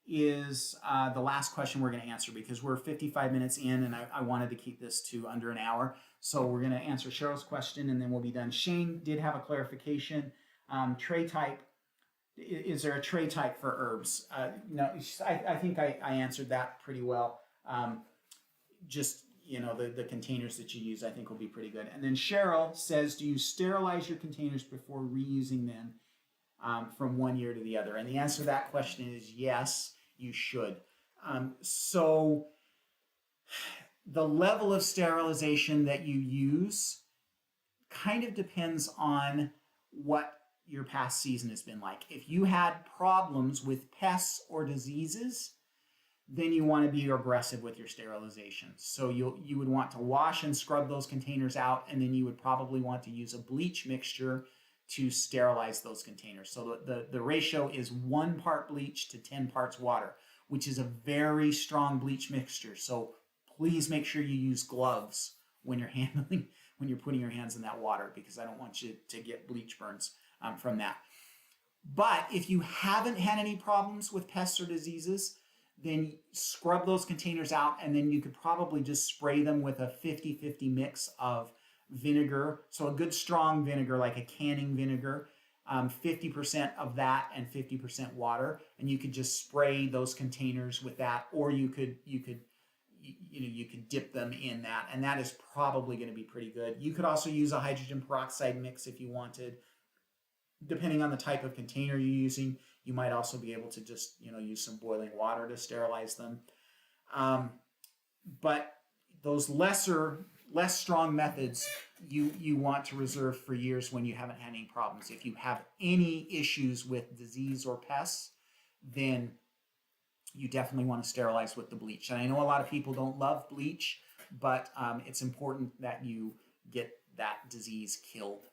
is the last question we're going to answer because we're 55 minutes in and I wanted to keep this to under an hour. So we're going to answer Cheryl's question and then we'll be done. Shane did have a clarification. Tray type, is there a tray type for herbs? No, I think I answered that pretty well. The containers that you use I think will be pretty good. And then Cheryl says, do you sterilize your containers before reusing them? From one year to the other? And the answer to that question is yes, you should. So the level of sterilization that you use kind of depends on what your past season has been like. If you had problems with pests or diseases, then you want to be aggressive with your sterilization. So you would want to wash and scrub those containers out, and then you would probably want to use a bleach mixture to sterilize those containers. So the ratio is 1 part bleach to 10 parts water, which is a very strong bleach mixture. So please make sure you use gloves when you're when you're putting your hands in that water, because I don't want you to get bleach burns from that. But if you haven't had any problems with pests or diseases, then scrub those containers out, and then you could probably just spray them with a 50-50 mix of vinegar. So a good strong vinegar, like a canning vinegar, 50% of that and 50% water, and you could just spray those containers with that, or you could dip them in that, and that is probably going to be pretty good. You could also use a hydrogen peroxide mix if you wanted. Depending on the type of container you're using, you might also be able to just use some boiling water to sterilize them. But those less strong methods you want to reserve for years when you haven't had any problems. If you have any issues with disease or pests, then you definitely want to sterilize with the bleach. And I know a lot of people don't love bleach, but it's important that you get that disease killed.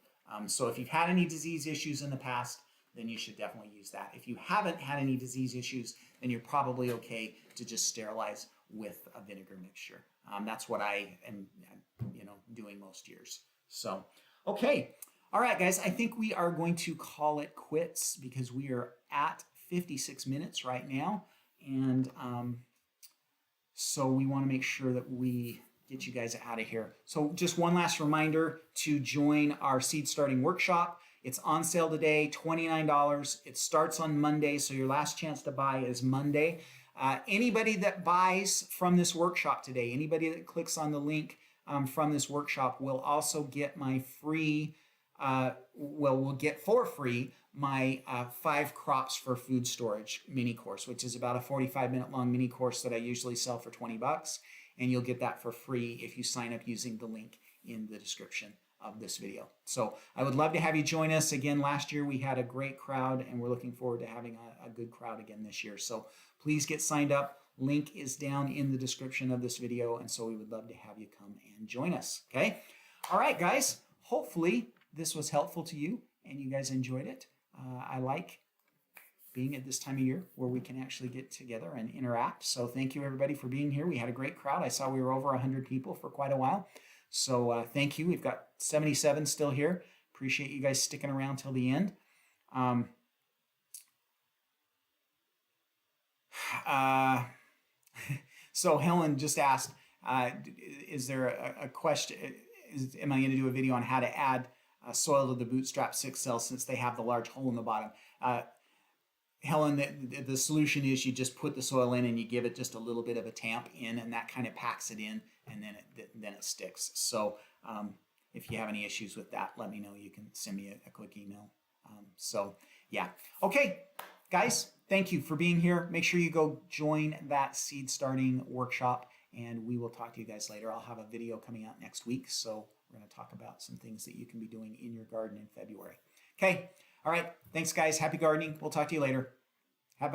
So if you've had any disease issues in the past, then you should definitely use that. If you haven't had any disease issues, then you're probably okay to just sterilize with a vinegar mixture. That's what I am doing most years. So, okay. All right, guys, I think we are going to call it quits because we are at 56 minutes right now. And so we want to make sure that we get you guys out of here. So just one last reminder to join our seed starting workshop. It's on sale today, $29. It starts on Monday, so your last chance to buy is Monday. Anybody that buys from this workshop today, anybody that clicks on the link from this workshop will also get my free, will get for free my 5 crops for food storage mini course, which is about a 45-minute long mini course that I usually sell for $20. And you'll get that for free if you sign up using the link in the description of this video. So I would love to have you join us again. Last year we had a great crowd, and we're looking forward to having a good crowd again this year. So please get signed up. Link is down in the description of this video, and so we would love to have you come and join us. Okay? All right, guys. Hopefully this was helpful to you and you guys enjoyed it. I like being at this time of year where we can actually get together and interact. So thank you everybody for being here. We had a great crowd. I saw we were over 100 people for quite a while. So thank you. We've got 77 still here. Appreciate you guys sticking around till the end. So Helen just asked, is there a question? Am I going to do a video on how to add soil to the Bootstrap 6 cells since they have the large hole in the bottom? Helen, the solution is you just put the soil in and you give it just a little bit of a tamp in, and that kind of packs it in, and then it sticks. So if you have any issues with that, let me know. You can send me a quick email. So yeah. Okay, guys, thank you for being here. Make sure you go join that seed starting workshop, and we will talk to you guys later. I'll have a video coming out next week, so we're going to talk about some things that you can be doing in your garden in February. Okay. All right. Thanks, guys. Happy gardening. We'll talk to you later.